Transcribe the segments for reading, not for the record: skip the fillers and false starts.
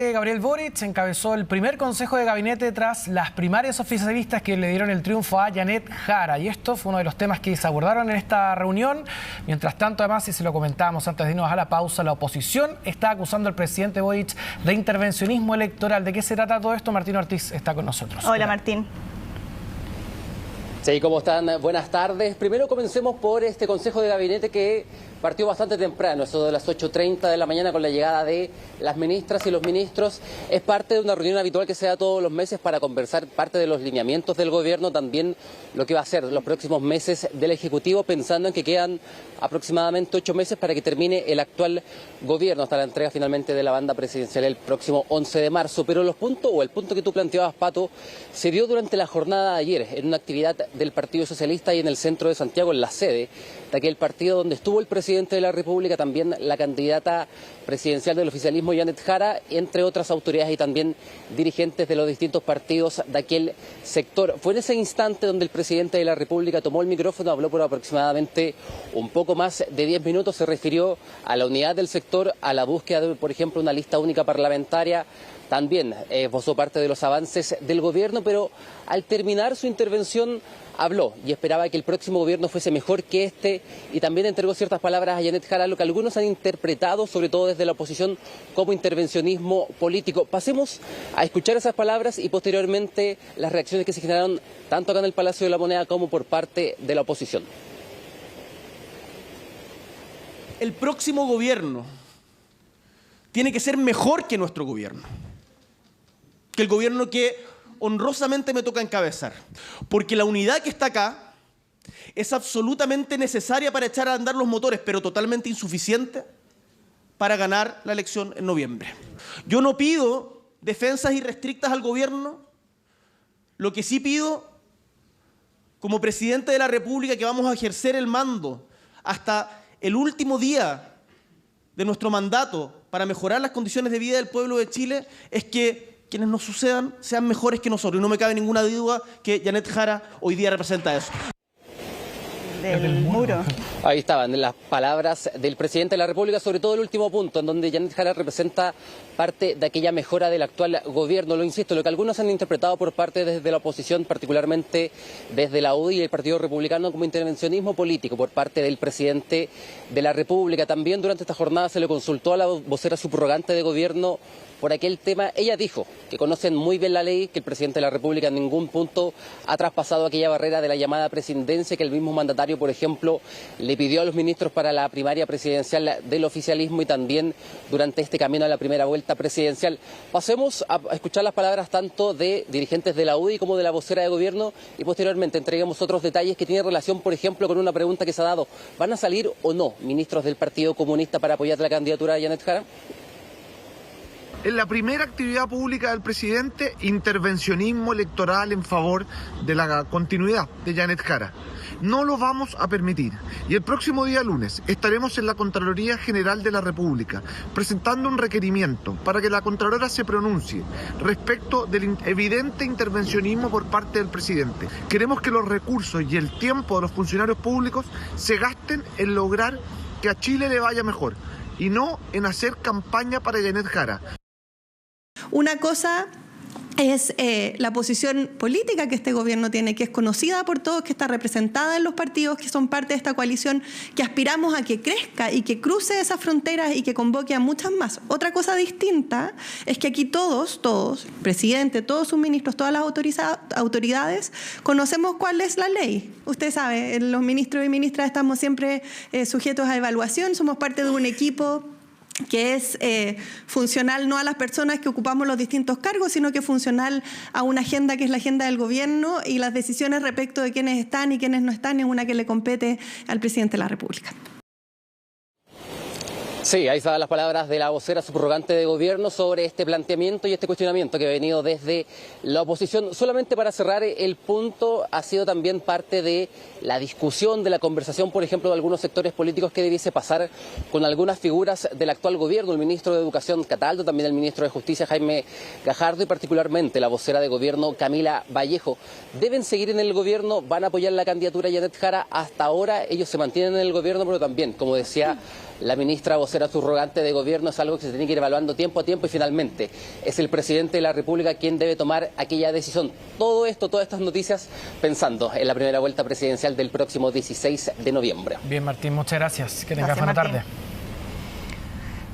Gabriel Boric encabezó el primer consejo de gabinete tras las primarias oficialistas que le dieron el triunfo a Janet Jara. Y esto fue uno de los temas que se abordaron en esta reunión. Mientras tanto, además, y se lo comentábamos antes de irnos a la pausa, la oposición está acusando al presidente Boric de intervencionismo electoral. ¿De qué se trata todo esto? Martín Ortiz está con nosotros. Hola, Martín. Sí, ¿cómo están? Buenas tardes. Primero comencemos por este consejo de gabinete que partió bastante temprano, eso de las 8:30 de la mañana con la llegada de las ministras y los ministros. Es parte de una reunión habitual que se da todos los meses para conversar parte de los lineamientos del gobierno, también lo que va a ser los próximos meses del Ejecutivo, pensando en que quedan aproximadamente 8 meses para que termine el actual gobierno, hasta la entrega finalmente de la banda presidencial el próximo 11 de marzo. Pero el punto que tú planteabas, Pato, se dio durante la jornada de ayer en una actividad del Partido Socialista y en el centro de Santiago, en la sede de aquel partido donde estuvo el presidente de la República, también la candidata presidencial del oficialismo, Janet Jara, entre otras autoridades y también dirigentes de los distintos partidos de aquel sector. Fue en ese instante donde el presidente de la República tomó el micrófono, habló por aproximadamente un poco más de 10 minutos, se refirió a la unidad del sector, a la búsqueda de, por ejemplo, una lista única parlamentaria. También esbozó parte de los avances del gobierno, pero al terminar su intervención habló y esperaba que el próximo gobierno fuese mejor que este, y también entregó ciertas palabras a Janet Jara, lo que algunos han interpretado, sobre todo desde la oposición, como intervencionismo político. Pasemos a escuchar esas palabras y posteriormente las reacciones que se generaron tanto acá en el Palacio de la Moneda como por parte de la oposición. El próximo gobierno tiene que ser mejor que nuestro gobierno, que el gobierno que honrosamente me toca encabezar, porque la unidad que está acá es absolutamente necesaria para echar a andar los motores, pero totalmente insuficiente para ganar la elección en noviembre. Yo no pido defensas irrestrictas al gobierno, lo que sí pido como presidente de la República, que vamos a ejercer el mando hasta el último día de nuestro mandato para mejorar las condiciones de vida del pueblo de Chile, es que quienes nos sucedan sean mejores que nosotros. Y no me cabe ninguna duda que Janet Jara hoy día representa eso. Del muro. Ahí estaban las palabras del presidente de la República, sobre todo el último punto, en donde Janet Jara representa parte de aquella mejora del actual gobierno. Lo insisto, lo que algunos han interpretado por parte desde la oposición, particularmente desde la UDI y el Partido Republicano, como intervencionismo político por parte del presidente de la República. También durante esta jornada se le consultó a la vocera subrogante de gobierno por aquel tema. Ella dijo que conocen muy bien la ley, que el presidente de la República en ningún punto ha traspasado aquella barrera de la llamada presidencia, que el mismo mandatario, por ejemplo, le pidió a los ministros para la primaria presidencial del oficialismo y también durante este camino a la primera vuelta presidencial. Pasemos a escuchar las palabras tanto de dirigentes de la UDI como de la vocera de gobierno y posteriormente entreguemos otros detalles que tienen relación, por ejemplo, con una pregunta que se ha dado: ¿van a salir o no ministros del Partido Comunista para apoyar la candidatura de Janet Jara? En la primera actividad pública del presidente, intervencionismo electoral en favor de la continuidad de Janet Jara. No lo vamos a permitir. Y el próximo día lunes estaremos en la Contraloría General de la República presentando un requerimiento para que la Contralora se pronuncie respecto del evidente intervencionismo por parte del presidente. Queremos que los recursos y el tiempo de los funcionarios públicos se gasten en lograr que a Chile le vaya mejor y no en hacer campaña para Janet Jara. Una cosa es la posición política que este gobierno tiene, que es conocida por todos, que está representada en los partidos que son parte de esta coalición, que aspiramos a que crezca y que cruce esas fronteras y que convoque a muchas más. Otra cosa distinta es que aquí todos, presidente, todos sus ministros, todas las autoridades, conocemos cuál es la ley. Usted sabe, los ministros y ministras estamos siempre sujetos a evaluación, somos parte de un equipo que es funcional no a las personas que ocupamos los distintos cargos, sino que funcional a una agenda que es la agenda del gobierno, y las decisiones respecto de quiénes están y quiénes no están es una que le compete al presidente de la República. Sí, ahí estaban las palabras de la vocera subrogante de gobierno sobre este planteamiento y este cuestionamiento que ha venido desde la oposición. Solamente para cerrar el punto, ha sido también parte de la discusión, de la conversación, por ejemplo, de algunos sectores políticos que debiese pasar con algunas figuras del actual gobierno, el ministro de Educación Cataldo, también el ministro de Justicia Jaime Gajardo y particularmente la vocera de gobierno Camila Vallejo. ¿Deben seguir en el gobierno? ¿Van a apoyar la candidatura de Janet Jara? Hasta ahora ellos se mantienen en el gobierno, pero también, como decía la ministra vocera subrogante de gobierno, es algo que se tiene que ir evaluando tiempo a tiempo y finalmente es el presidente de la República quien debe tomar aquella decisión. Todo esto, todas estas noticias, pensando en la primera vuelta presidencial del próximo 16 de noviembre. Bien, Martín, muchas gracias. Que tengas buena tarde.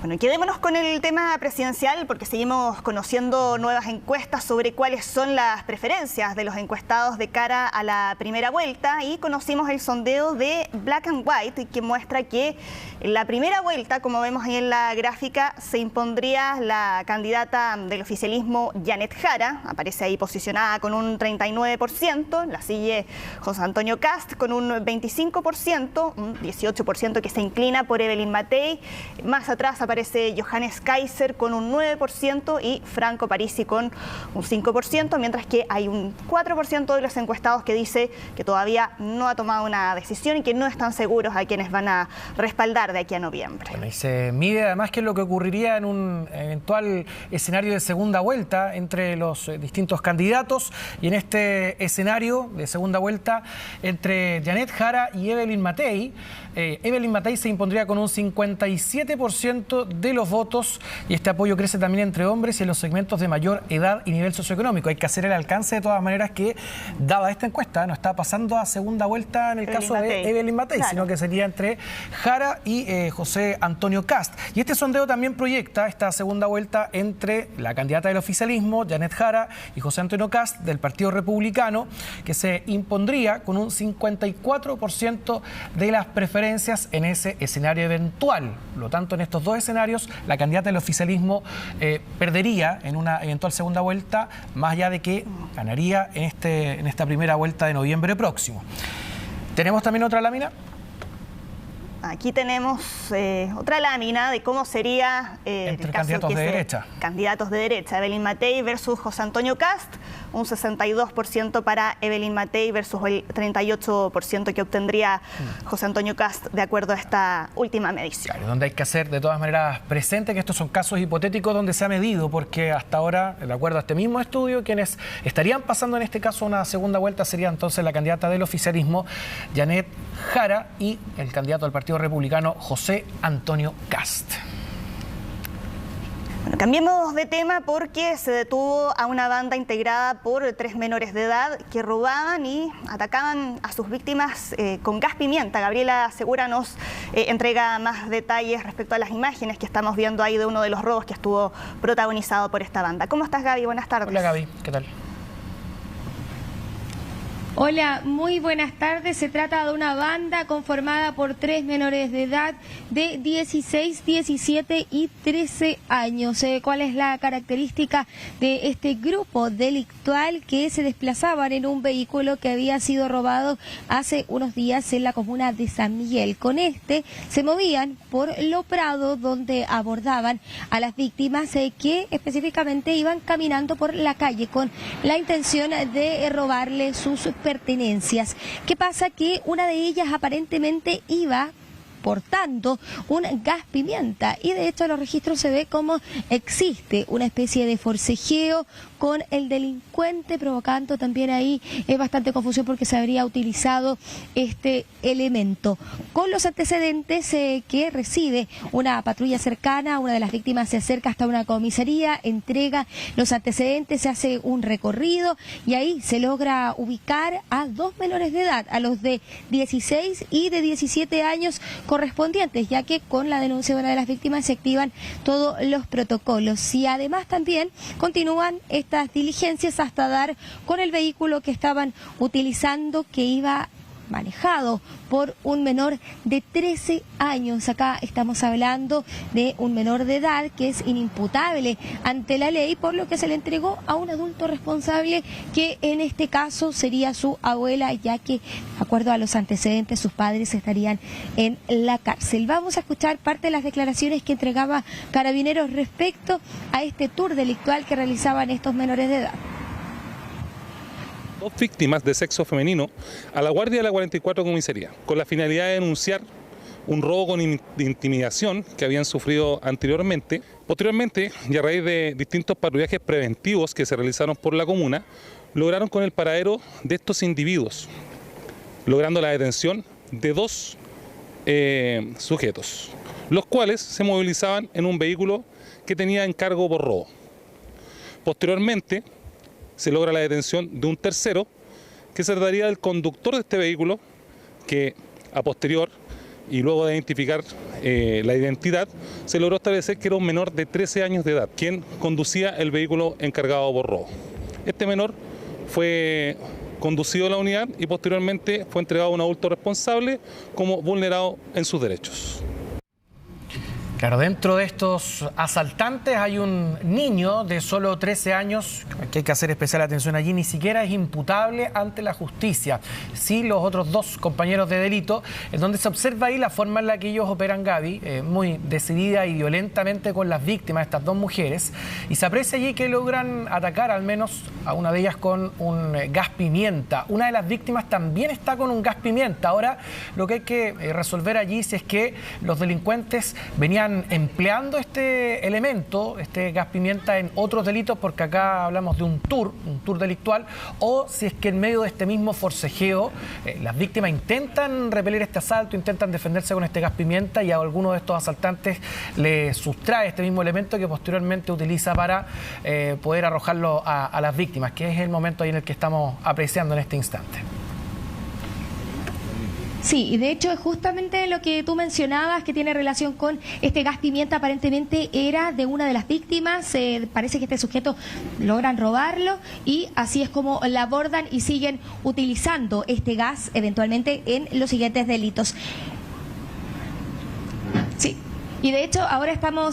Bueno, quedémonos con el tema presidencial porque seguimos conociendo nuevas encuestas sobre cuáles son las preferencias de los encuestados de cara a la primera vuelta y conocimos el sondeo de Black and White que muestra que en la primera vuelta, como vemos ahí en la gráfica, se impondría la candidata del oficialismo Janet Jara, aparece ahí posicionada con un 39%, la sigue José Antonio Kast con un 25%, un 18% que se inclina por Evelyn Matei, más atrás aparece Johannes Kaiser con un 9% y Franco Parisi con un 5%, mientras que hay un 4% de los encuestados que dice que todavía no ha tomado una decisión y que no están seguros a quienes van a respaldar de aquí a noviembre. Bueno, y se mide además qué es lo que ocurriría en un eventual escenario de segunda vuelta entre los distintos candidatos y en este escenario de segunda vuelta entre Janet Jara y Evelyn Matei. Evelyn Matei se impondría con un 57% de los votos y este apoyo crece también entre hombres y en los segmentos de mayor edad y nivel socioeconómico. Hay que hacer el alcance de todas maneras que, dada esta encuesta, no está pasando a segunda vuelta en el caso de Evelyn Matei, claro, sino que sería entre Jara y José Antonio Kast. Y este sondeo también proyecta esta segunda vuelta entre la candidata del oficialismo, Janet Jara, y José Antonio Kast del Partido Republicano, que se impondría con un 54% de las preferencias en ese escenario eventual. Por lo tanto, en estos dos escenarios, la candidata del oficialismo perdería en una eventual segunda vuelta, más allá de que ganaría en esta primera vuelta de noviembre próximo. ¿Tenemos también otra lámina? Aquí tenemos otra lámina de cómo sería entre candidatos de derecha. Candidatos de derecha, Evelyn Matei versus José Antonio Kast, un 62% para Evelyn Matei versus el 38% que obtendría José Antonio Kast de acuerdo a esta última medición. Claro, donde hay que hacer de todas maneras presente que estos son casos hipotéticos donde se ha medido, porque hasta ahora, de acuerdo a este mismo estudio, quienes estarían pasando en este caso una segunda vuelta sería entonces la candidata del oficialismo, Janet Jara, y el candidato del Partido Republicano, José Antonio Kast. Bueno, cambiemos de tema porque se detuvo a una banda integrada por 3 menores de edad que robaban y atacaban a sus víctimas con gas pimienta. Gabriela Segura nos entrega más detalles respecto a las imágenes que estamos viendo ahí de uno de los robos que estuvo protagonizado por esta banda. ¿Cómo estás, Gaby? Buenas tardes. Hola, Gaby. ¿Qué tal? Hola, muy buenas tardes. Se trata de una banda conformada por 3 menores de edad de 16, 17 y 13 años. ¿Cuál es la característica de este grupo delictual? Que se desplazaban en un vehículo que había sido robado hace unos días en la comuna de San Miguel. Con este se movían por Lo Prado, donde abordaban a las víctimas que específicamente iban caminando por la calle con la intención de robarle sus pertenencias. ¿Qué pasa? Que una de ellas aparentemente iba portando un gas pimienta y de hecho en los registros se ve como existe una especie de forcejeo con el delincuente, provocando también ahí bastante confusión porque se habría utilizado este elemento. Con los antecedentes que recibe una patrulla cercana, una de las víctimas se acerca hasta una comisaría, entrega los antecedentes, se hace un recorrido y ahí se logra ubicar a 2 menores de edad, a los de 16 y de 17 años correspondientes, ya que con la denuncia de una de las víctimas se activan todos los protocolos y además también continúan estas diligencias hasta dar con el vehículo que estaban utilizando, que iba manejado por un menor de 13 años. Acá estamos hablando de un menor de edad que es inimputable ante la ley, por lo que se le entregó a un adulto responsable, que en este caso sería su abuela, ya que, de acuerdo a los antecedentes, sus padres estarían en la cárcel. Vamos a escuchar parte de las declaraciones que entregaba Carabineros respecto a este tour delictual que realizaban estos menores de edad. 2 víctimas de sexo femenino a la guardia de la 44 comisaría, con la finalidad de denunciar un robo con intimidación que habían sufrido anteriormente. Posteriormente, y a raíz de distintos patrullajes preventivos que se realizaron por la comuna, lograron con el paradero de estos individuos, logrando la detención de 2 sujetos. los cuales se movilizaban en un vehículo que tenía encargo por robo. Posteriormente, se logra la detención de un tercero, que se trataría del conductor de este vehículo, que a posterior y luego de identificar la identidad, se logró establecer que era un menor de 13 años de edad, quien conducía el vehículo encargado por robo. Este menor fue conducido a la unidad y posteriormente fue entregado a un adulto responsable como vulnerado en sus derechos. Claro, dentro de estos asaltantes hay un niño de solo 13 años, que hay que hacer especial atención allí, ni siquiera es imputable ante la justicia. Sí, los otros dos compañeros de delito, en donde se observa ahí la forma en la que ellos operan, Gaby, muy decidida y violentamente con las víctimas, estas dos mujeres, y se aprecia allí que logran atacar al menos a una de ellas con un gas pimienta. Una de las víctimas también está con un gas pimienta. Ahora, lo que hay que resolver allí si es que los delincuentes venían empleando este elemento, este gas pimienta, en otros delitos, porque acá hablamos de un tour delictual, o si es que en medio de este mismo forcejeo las víctimas intentan repeler este asalto, intentan defenderse con este gas pimienta y a alguno de estos asaltantes le sustrae este mismo elemento que posteriormente utiliza para poder arrojarlo a las víctimas, que es el momento ahí en el que estamos apreciando en este instante. Sí, y de hecho es justamente lo que tú mencionabas que tiene relación con este gas pimienta. Aparentemente era de una de las víctimas, parece que este sujeto logran robarlo y así es como la abordan y siguen utilizando este gas eventualmente en los siguientes delitos. Sí, y de hecho ahora estamos